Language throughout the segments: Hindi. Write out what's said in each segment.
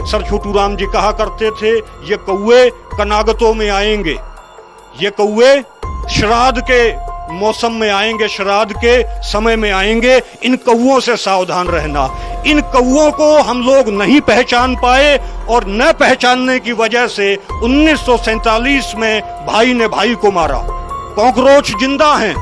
सर छोटू राम जी कहा करते थे, ये कौए कनागतों में आएंगे, ये कौए श्राद्ध के मौसम में आएंगे, श्राद्ध के समय में आएंगे, इन कौओं से सावधान रहना। इन कौओं को हम लोग नहीं पहचान पाए और न पहचानने की वजह से 1947 में भाई ने भाई को मारा। कॉकरोच जिंदा हैं,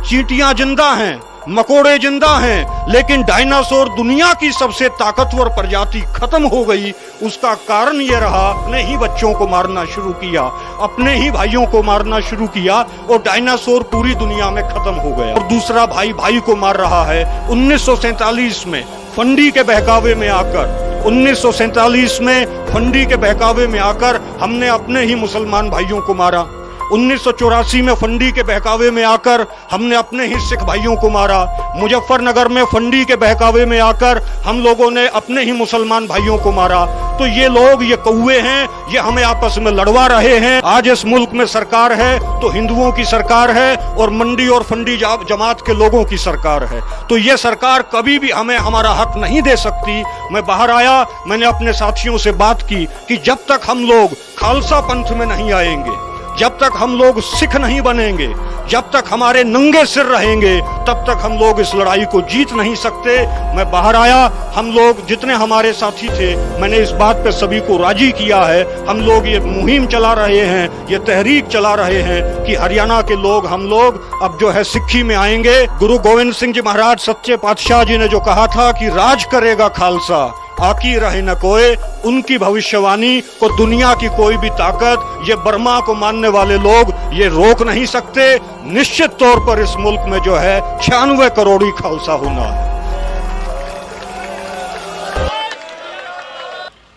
चींटियां जिंदा हैं, मकोड़े जिंदा हैं, लेकिन डायनासोर दुनिया की सबसे ताकतवर प्रजाति खत्म हो गई। उसका कारण यह रहा, अपने ही बच्चों को मारना शुरू किया, अपने ही भाइयों को मारना शुरू किया और डायनासोर पूरी दुनिया में खत्म हो गया। और दूसरा भाई भाई को मार रहा है। 1947 में फंडी के बहकावे में आकर 1947 में फंडी के बहकावे में आकर हमने अपने ही मुसलमान भाइयों को मारा। 1984 में फंडी के बहकावे में आकर हमने अपने ही सिख भाइयों को मारा। मुजफ्फरनगर में फंडी के बहकावे में आकर हम लोगों ने अपने ही मुसलमान भाइयों को मारा। तो ये लोग, ये कौए हैं, ये हमें आपस में लड़वा रहे हैं। आज इस मुल्क में सरकार है तो हिंदुओं की सरकार है और मंडी और फंडी जमात के लोगों की सरकार है। तो ये सरकार कभी भी हमें हमारा हक नहीं दे सकती। मैं बाहर आया, मैंने अपने साथियों से बात की कि जब तक हम लोग खालसा पंथ में नहीं आएंगे, जब तक हम लोग सिख नहीं बनेंगे, जब तक हमारे नंगे सिर रहेंगे, तब तक हम लोग इस लड़ाई को जीत नहीं सकते। मैं बाहर आया, हम लोग जितने हमारे साथी थे, मैंने इस बात पे सभी को राजी किया है। हम लोग ये मुहिम चला रहे हैं, ये तहरीक चला रहे हैं कि हरियाणा के लोग, हम लोग अब जो है सिक्खी में आएंगे। गुरु गोविंद सिंह जी महाराज सच्चे पातशाह जी ने जो कहा था कि राज करेगा खालसा, आकी रहे न कोई, उनकी भविष्यवाणी को दुनिया की कोई भी ताकत, ये बर्मा को मानने वाले लोग ये रोक नहीं सकते। निश्चित तौर पर इस मुल्क में जो है 96 करोड़ी खालसा होना है।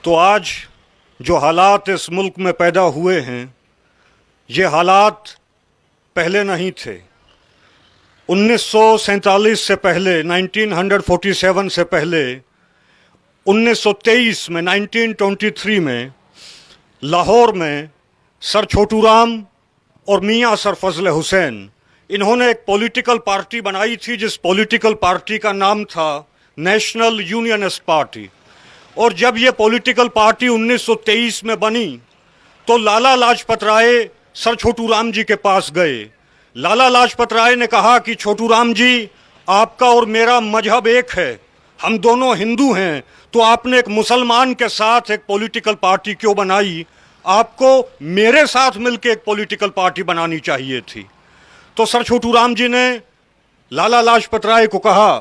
तो आज जो हालात इस मुल्क में पैदा हुए हैं, ये हालात पहले नहीं थे। 1947 से पहले, 1947 से पहले 1923 में, 1923 में लाहौर में सर छोटू राम और मियां सर फजल हुसैन, इन्होंने एक पॉलिटिकल पार्टी बनाई थी जिस पॉलिटिकल पार्टी का नाम था नेशनल यूनियनिस्ट पार्टी। और जब ये पॉलिटिकल पार्टी 1923 में बनी तो लाला लाजपत राय सर छोटू राम जी के पास गए। लाला लाजपत राय ने कहा कि छोटू राम जी, आपका और मेरा मजहब एक है, हम दोनों हिंदू हैं, तो आपने एक मुसलमान के साथ एक पॉलिटिकल पार्टी क्यों बनाई? आपको मेरे साथ मिलकर एक पॉलिटिकल पार्टी बनानी चाहिए थी। तो सर छोटू राम जी ने लाला लाजपत राय को कहा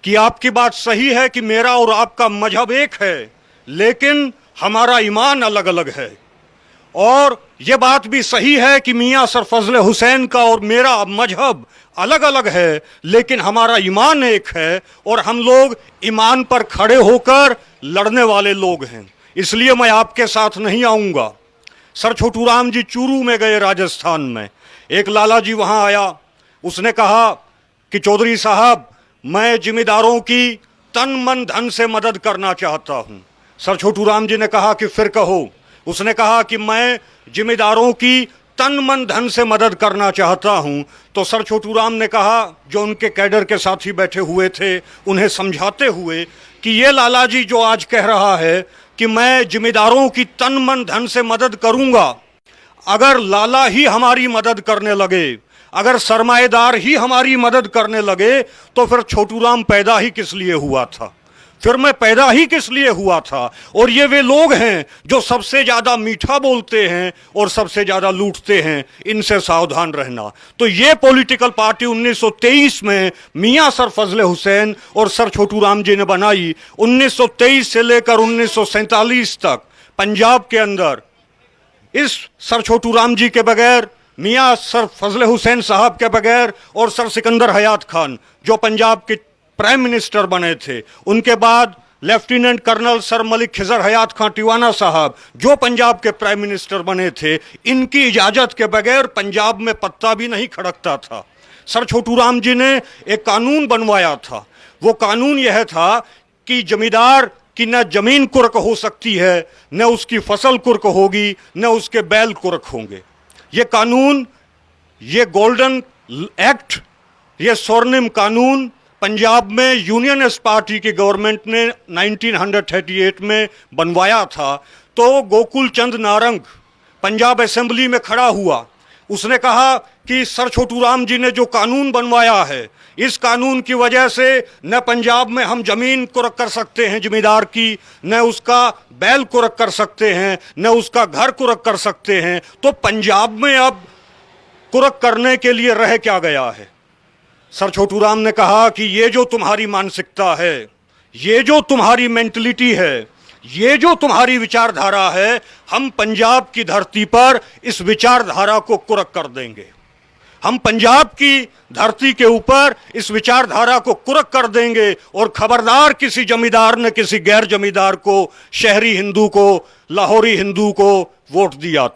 कि आपकी बात सही है कि मेरा और आपका मजहब एक है, लेकिन हमारा ईमान अलग अलग है। और यह बात भी सही है कि मियां सर फजल हुसैन का और मेरा मजहब अलग अलग है, लेकिन हमारा ईमान एक है और हम लोग ईमान पर खड़े होकर लड़ने वाले लोग हैं, इसलिए मैं आपके साथ नहीं आऊँगा। सर छोटू राम जी चूरू में गए, राजस्थान में। एक लाला जी वहाँ आया, उसने कहा कि चौधरी साहब, मैं जिम्मेदारों की तन मन धन से मदद करना चाहता हूँ। सर छोटू राम जी ने कहा कि फिर कहो। उसने कहा कि मैं जिम्मेदारों की तन मन धन से मदद करना चाहता हूं। तो सर छोटू राम ने कहा, जो उनके कैडर के साथी बैठे हुए थे, उन्हें समझाते हुए कि ये लाला जी जो आज कह रहा है कि मैं जिम्मेदारों की तन मन धन से मदद करूंगा, अगर लाला ही हमारी मदद करने लगे, अगर सरमाएदार ही हमारी मदद करने लगे, तो फिर छोटू राम पैदा ही किस लिए हुआ था? फिर मैं पैदा ही किस लिए हुआ था? और ये वे लोग हैं जो सबसे ज्यादा मीठा बोलते हैं और सबसे ज्यादा लूटते हैं, इनसे सावधान रहना। तो ये पॉलिटिकल पार्टी 1923 में मियां सर फजल हुसैन और सर छोटू राम जी ने बनाई। 1923 से लेकर 1947 तक पंजाब के अंदर इस सर छोटू राम जी के बगैर, मियां सर फजल हुसैन साहब के बगैर और सर सिकंदर हयात खान जो पंजाब के प्राइम मिनिस्टर बने थे, उनके बाद lieutenant colonel sir Malik Khizar Hayat Khan Tiwana साहब जो पंजाब के प्राइम मिनिस्टर बने थे, इनकी इजाजत के बगैर पंजाब में पत्ता भी नहीं खड़कता था। सर छोटू राम जी ने एक कानून बनवाया था। वो कानून यह था कि जमींदार की न जमीन कुर्क हो सकती है, न उसकी फसल कुर्क होगी, न उसके बैल कुर्क होंगे। ये कानून, ये गोल्डन एक्ट, ये स्वर्णिम कानून पंजाब में यूनियनिस्ट पार्टी की गवर्नमेंट ने 1938 में बनवाया था, तो गोकुल चंद नारंग पंजाब असेंबली में खड़ा हुआ। उसने कहा कि सर छोटू राम जी ने जो कानून बनवाया है, इस कानून की वजह से न पंजाब में हम जमीन कुर्क कर सकते हैं जमींदार की, न उसका बैल कुर्क कर सकते हैं, न उसका घर कुर्क कर सकते हैं। तो पंजाब में अब कुर्क करने के लिए रह क्या गया है? सर छोटू राम ने कहा कि ये जो तुम्हारी मानसिकता है, ये जो तुम्हारी मेंटलिटी है, ये जो तुम्हारी विचारधारा है, हम पंजाब की धरती पर इस विचारधारा को कुर्क कर देंगे। हम पंजाब की धरती के ऊपर इस विचारधारा को कुर्क कर देंगे। और खबरदार किसी जमींदार ने किसी गैर जमींदार को, शहरी हिंदू को, लाहौरी हिंदू को वोट दिया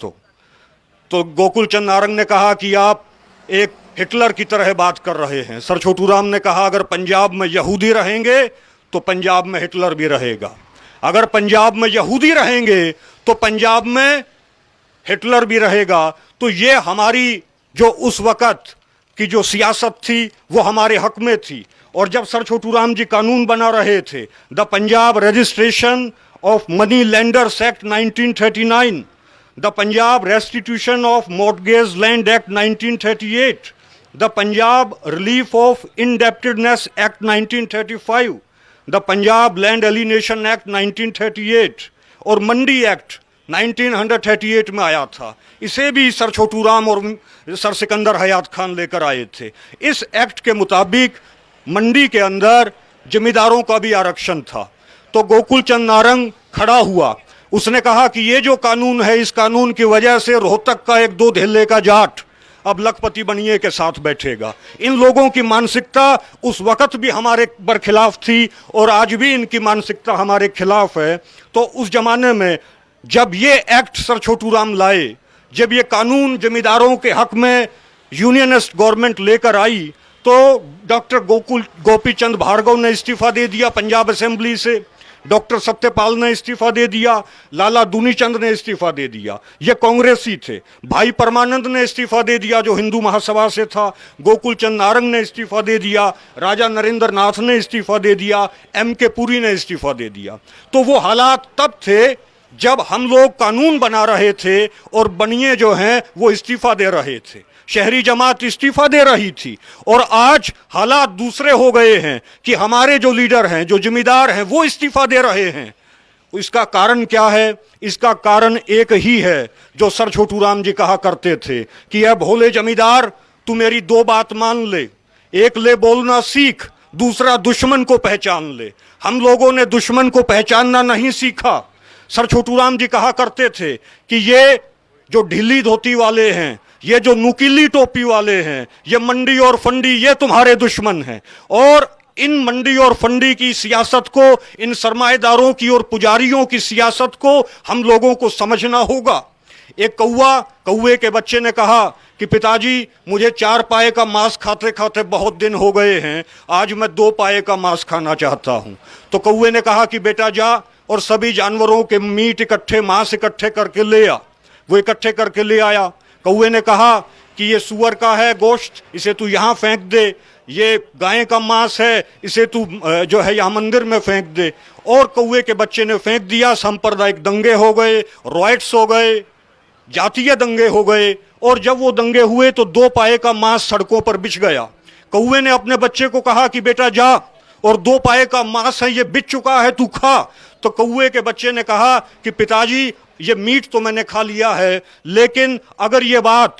तो गोकुल चंद नारंग ने कहा कि आप एक हिटलर की तरह बात कर रहे हैं। सर छोटू राम ने कहा अगर पंजाब में यहूदी रहेंगे तो पंजाब में हिटलर भी रहेगा, अगर पंजाब में यहूदी रहेंगे तो पंजाब में हिटलर भी रहेगा। तो ये हमारी जो उस वक़्त की जो सियासत थी वो हमारे हक में थी। और जब सर छोटू राम जी कानून बना रहे थे, the Punjab registration of money lenders act 1939, the Punjab restitution of mortgage land act 1938, the Punjab relief of indebtedness act 1935, the Punjab land alienation act 1938 और मंडी एक्ट 1938 में आया था। इसे भी सर छोटू राम और सर सिकंदर हयात खान लेकर आए थे। इस एक्ट के मुताबिक मंडी के अंदर जमींदारों का भी आरक्षण था। तो गोकुल चंद नारंग खड़ा हुआ, उसने कहा कि ये जो कानून है, इस कानून की वजह से रोहतक का एक दो धेले का जाट अब लखपति बनिए के साथ बैठेगा। इन लोगों की मानसिकता उस वक़्त भी हमारे बरखिलाफ थी और आज भी इनकी मानसिकता हमारे खिलाफ है। तो उस जमाने में जब ये एक्ट सर छोटू राम लाए, जब ये कानून जमींदारों के हक में यूनियनिस्ट गवर्नमेंट लेकर आई, तो डॉक्टर गोपी चंद भार्गव ने इस्तीफा दे दिया पंजाब असेंबली से, डॉक्टर सत्यपाल ने इस्तीफा दे दिया, लाला दूनीचंद ने इस्तीफा दे दिया, ये कांग्रेसी थे। भाई परमानंद ने इस्तीफा दे दिया जो हिंदू महासभा से था, गोकुल चंद नारंग ने इस्तीफा दे दिया, राजा नरेंद्र नाथ ने इस्तीफा दे दिया, M.K. पुरी ने इस्तीफा दे दिया। तो वो हालात तब थे जब हम लोग कानून बना रहे थे और बनिए जो हैं वो इस्तीफा दे रहे थे, शहरी जमात इस्तीफा दे रही थी। और आज हालात दूसरे हो गए हैं कि हमारे जो लीडर हैं, जो जिम्मेदार हैं, वो इस्तीफा दे रहे हैं। इसका कारण क्या है? इसका कारण एक ही है जो सर छोटू राम जी कहा करते थे कि यह भोले जमींदार तू मेरी दो बात मान ले, एक ले बोलना सीख, दूसरा दुश्मन को पहचान ले। हम लोगों ने दुश्मन को पहचानना नहीं सीखा। सर छोटू राम जी कहा करते थे कि ये जो ढीली धोती वाले हैं, ये जो नुकीली टोपी वाले हैं, ये मंडी और फंडी, ये तुम्हारे दुश्मन हैं। और इन मंडी और फंडी की सियासत को, इन सरमाएदारों की और पुजारियों की सियासत को हम लोगों को समझना होगा। एक कौवे के बच्चे ने कहा कि पिताजी मुझे 4 पाए का मांस खाते खाते बहुत दिन हो गए हैं, आज मैं 2 पाए का मांस खाना चाहता हूं। तो कौवे ने कहा कि बेटा जा और सभी जानवरों के मीट इकट्ठे, मांस इकट्ठे करके ले आ। वो इकट्ठे करके ले आया। कौवे ने कहा कि ये सुअर का है गोश्त, इसे तू यहाँ फेंक दे, ये गाय का मांस है, इसे तू जो है यहाँ मंदिर में फेंक दे। और कौवे के बच्चे ने फेंक दिया। सांप्रदायिक दंगे हो गए, रॉयट्स हो गए, जातीय दंगे हो गए। और जब वो दंगे हुए तो 2 पाए का मांस सड़कों पर बिछ गया। कौवे ने अपने बच्चे को कहा कि बेटा जा और 2 पाए का मांस है, ये बिछ चुका है, तू खा। तो कौवे के बच्चे ने कहा कि पिताजी ये मीट तो मैंने खा लिया है, लेकिन अगर ये बात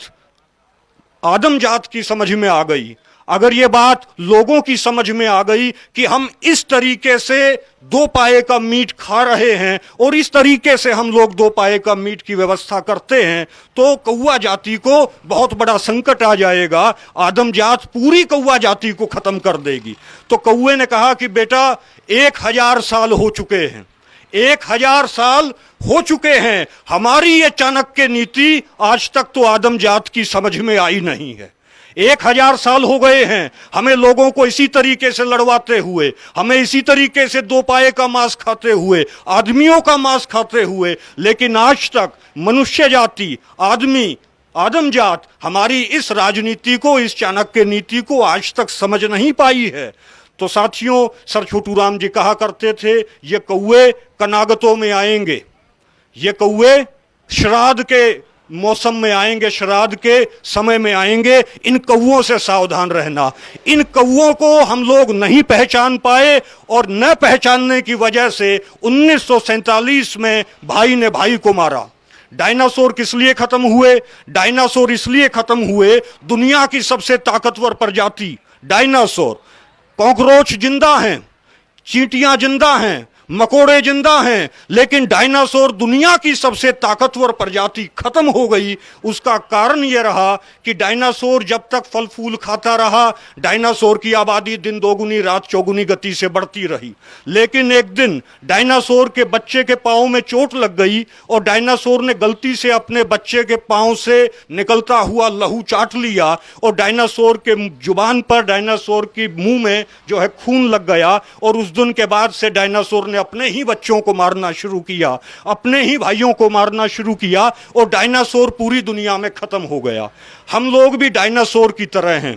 आदम जात की समझ में आ गई, अगर ये बात लोगों की समझ में आ गई कि हम इस तरीके से 2 पाए का मीट खा रहे हैं और इस तरीके से हम लोग 2 पाए का मीट की व्यवस्था करते हैं, तो कौवा जाति को बहुत बड़ा संकट आ जाएगा। आदम जात पूरी कौवा जाति को खत्म कर देगी। तो कौवे ने कहा कि बेटा 1000 साल हो चुके हैं, 1000 साल हो चुके हैं, हमारी ये चाणक्य नीति आज तक तो आदम जात की समझ में आई नहीं है। 1000 साल हो गए हैं हमें लोगों को इसी तरीके से लड़वाते हुए, हमें इसी तरीके से 2 पाए का मांस खाते हुए, आदमियों का मांस खाते हुए, लेकिन आज तक मनुष्य जाति, आदम जात हमारी इस राजनीति को, इस चाणक्य नीति को आज तक समझ नहीं पाई है। तो साथियों, सर छोटू राम जी कहा करते थे, ये कौए कनागतों में आएंगे, ये कौए श्राद्ध के मौसम में आएंगे, श्राद्ध के समय में आएंगे, इन कौओं से सावधान रहना। इन कौओं को हम लोग नहीं पहचान पाए और न पहचानने की वजह से 1947 में भाई ने भाई को मारा। डायनासोर किस लिए खत्म हुए? डायनासोर इसलिए खत्म हुए, दुनिया की सबसे ताकतवर प्रजाति डायनासोर, कॉकरोच जिंदा हैं, चींटियां जिंदा हैं, मकोड़े जिंदा हैं, लेकिन डायनासोर दुनिया की सबसे ताकतवर प्रजाति खत्म हो गई। उसका कारण यह रहा कि डायनासोर जब तक फल फूल खाता रहा, डायनासोर की आबादी दिन दोगुनी रात चौगुनी गति से बढ़ती रही। लेकिन एक दिन डायनासोर के बच्चे के पांव में चोट लग गई और डायनासोर ने गलती से अपने बच्चे के पांव से निकलता हुआ लहू चाट लिया और डायनासोर के जुबान पर, डायनासोर की मुंह में जो है खून लग गया। और उस दिन के बाद से डायनासोर ने अपने ही बच्चों को मारना शुरू किया, अपने ही भाइयों को मारना शुरू किया और डायनासोर पूरी दुनिया में खत्म हो गया। हम लोग भी डायनासोर की तरह हैं।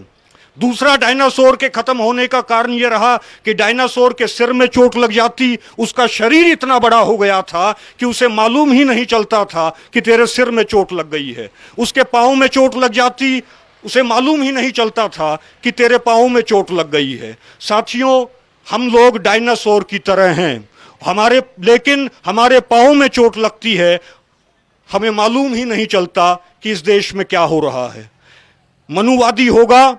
दूसरा, डायनासोर के खत्म होने का कारण यह रहा कि डायनासोर के सिर में चोट लग जाती, उसका शरीर इतना बड़ा हो गया था कि उसे मालूम ही नहीं चलता था कि तेरे सिर में चोट लग गई है। उसके पांव में चोट लग जाती, उसे मालूम ही नहीं चलता था कि तेरे पांव में चोट लग गई है। साथियों, हम लोग डायनासोर की तरह हैं, लेकिन हमारे पांव में चोट लगती है, हमें मालूम ही नहीं चलता कि इस देश में क्या हो रहा है। मनुवादी होगा,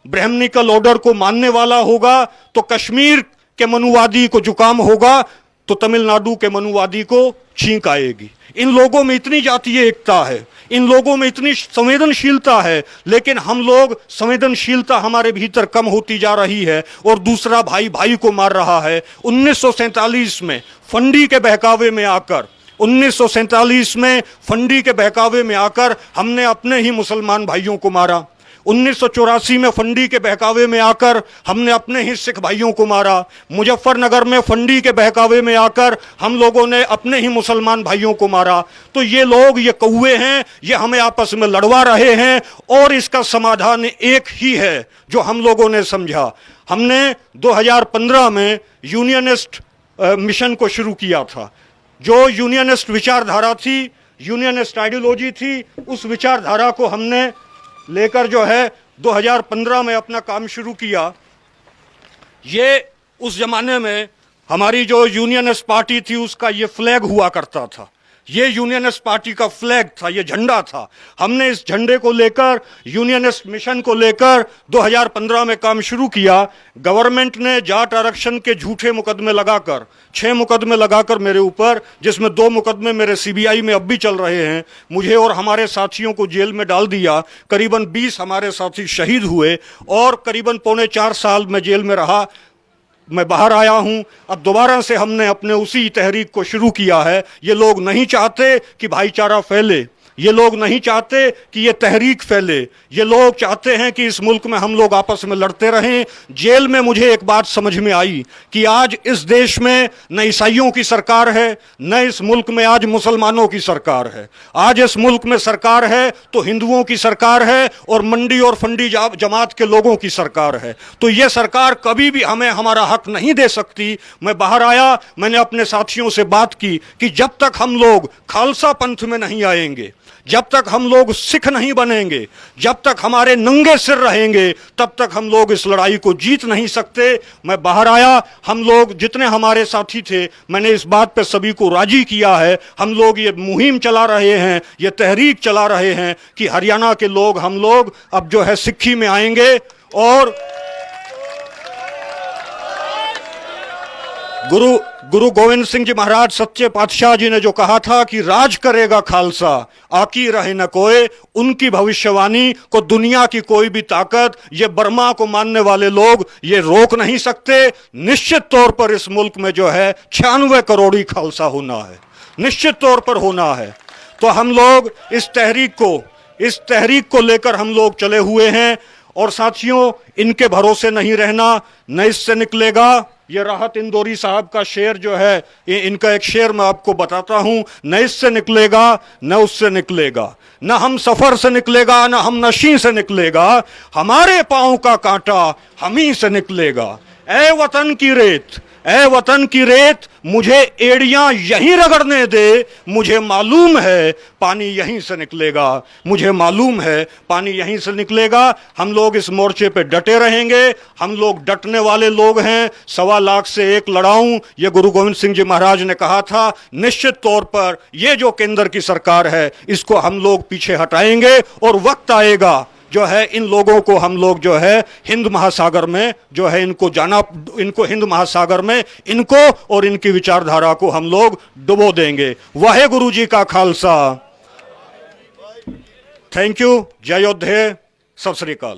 ब्राह्मणिकल ऑर्डर को मानने वाला होगा, तो कश्मीर के मनुवादी को जुकाम होगा, तो तमिलनाडु के मनुवादी को छींक आएगी। इन लोगों में इतनी जातीय एकता है, इन लोगों में इतनी संवेदनशीलता है, लेकिन हम लोग, संवेदनशीलता हमारे भीतर कम होती जा रही है और दूसरा भाई भाई को मार रहा है। 1947 में फंडी के बहकावे में आकर, 1947 में फंडी के बहकावे में आकर हमने अपने ही मुसलमान भाइयों को मारा। 1984 में फंडी के बहकावे में आकर हमने अपने ही सिख भाइयों को मारा। मुजफ्फरनगर में फंडी के बहकावे में आकर हम लोगों ने अपने ही मुसलमान भाइयों को मारा। तो ये लोग, ये कौए हैं, ये हमें आपस में लड़वा रहे हैं और इसका समाधान एक ही है जो हम लोगों ने समझा। हमने 2015 में यूनियनिस्ट मिशन को शुरू किया था। जो यूनियनिस्ट विचारधारा थी, यूनियनिस्ट आइडियोलॉजी थी, उस विचारधारा को हमने लेकर जो है 2015 में अपना काम शुरू किया। ये उस जमाने में हमारी जो यूनियनिस्ट पार्टी थी उसका ये फ्लैग हुआ करता था, ये यूनियनिस्ट पार्टी का फ्लैग था, ये झंडा था। हमने इस झंडे को लेकर, यूनियनिस्ट मिशन को लेकर 2015 में काम शुरू किया। गवर्नमेंट ने जाट आरक्षण के झूठे मुकदमे लगाकर, 6 मुकदमे लगाकर मेरे ऊपर, जिसमें 2 मुकदमे मेरे सीबीआई में अब भी चल रहे हैं, मुझे और हमारे साथियों को जेल में डाल दिया। करीबन 20 हमारे साथी शहीद हुए और करीबन 3.25 साल में जेल में रहा। मैं बाहर आया हूं, अब दोबारा से हमने अपने उसी तहरीक को शुरू किया है। ये लोग नहीं चाहते कि भाईचारा फैले, ये लोग नहीं चाहते कि ये तहरीक फैले, ये लोग चाहते हैं कि इस मुल्क में हम लोग आपस में लड़ते रहें। जेल में मुझे एक बात समझ में आई कि आज इस देश में न ईसाइयों की सरकार है, न इस मुल्क में आज मुसलमानों की सरकार है। आज इस मुल्क में सरकार है तो हिंदुओं की सरकार है और मंडी और फंडी जमात के लोगों की सरकार है। तो ये सरकार कभी भी हमें हमारा हक नहीं दे सकती। मैं बाहर आया, मैंने अपने साथियों से बात की कि जब तक हम लोग खालसा पंथ में नहीं आएंगे, जब तक हम लोग सिख नहीं बनेंगे, जब तक हमारे नंगे सिर रहेंगे, तब तक हम लोग इस लड़ाई को जीत नहीं सकते। मैं बाहर आया, हम लोग जितने हमारे साथी थे, मैंने इस बात पे सभी को राजी किया है। हम लोग ये मुहिम चला रहे हैं, ये तहरीक चला रहे हैं कि हरियाणा के लोग, हम लोग अब जो है सिक्खी में आएंगे और गुरु गोविंद सिंह जी महाराज सच्चे पातशाह जी ने जो कहा था कि राज करेगा खालसा, आकी रहे न कोई, उनकी भविष्यवाणी को दुनिया की कोई भी ताकत, ये बर्मा को मानने वाले लोग ये रोक नहीं सकते। निश्चित तौर पर इस मुल्क में जो है 96 करोड़ी खालसा होना है, निश्चित तौर पर होना है। तो हम लोग इस तहरीक को लेकर हम लोग चले हुए हैं। और साथियों, इनके भरोसे नहीं रहना, न इससे निकलेगा। ये राहत इंदौरी साहब का शेर जो है, इनका एक शेर मैं आपको बताता हूं, न इससे निकलेगा न उससे निकलेगा, न हम सफर से निकलेगा न हम नशी से निकलेगा, हमारे पांव का कांटा हम ही से निकलेगा। ए वतन की रेत, ए वतन की रेत, मुझे एड़ियां यहीं रगड़ने दे, मुझे मालूम है पानी यहीं से निकलेगा, मुझे मालूम है पानी यहीं से निकलेगा। हम लोग इस मोर्चे पे डटे रहेंगे, हम लोग डटने वाले लोग हैं। 1.25 लाख से एक लड़ाऊं, ये गुरु गोविंद सिंह जी महाराज ने कहा था। निश्चित तौर पर ये जो केंद्र की सरकार है, इसको हम लोग पीछे हटाएंगे और वक्त आएगा जो है इन लोगों को हम लोग जो है हिंद महासागर में जो है इनको हिंद महासागर में इनको और इनकी विचारधारा को हम लोग डुबो देंगे। वाहे गुरु जी का खालसा। Thank you. जय योद्धे। सत श्री अकाल।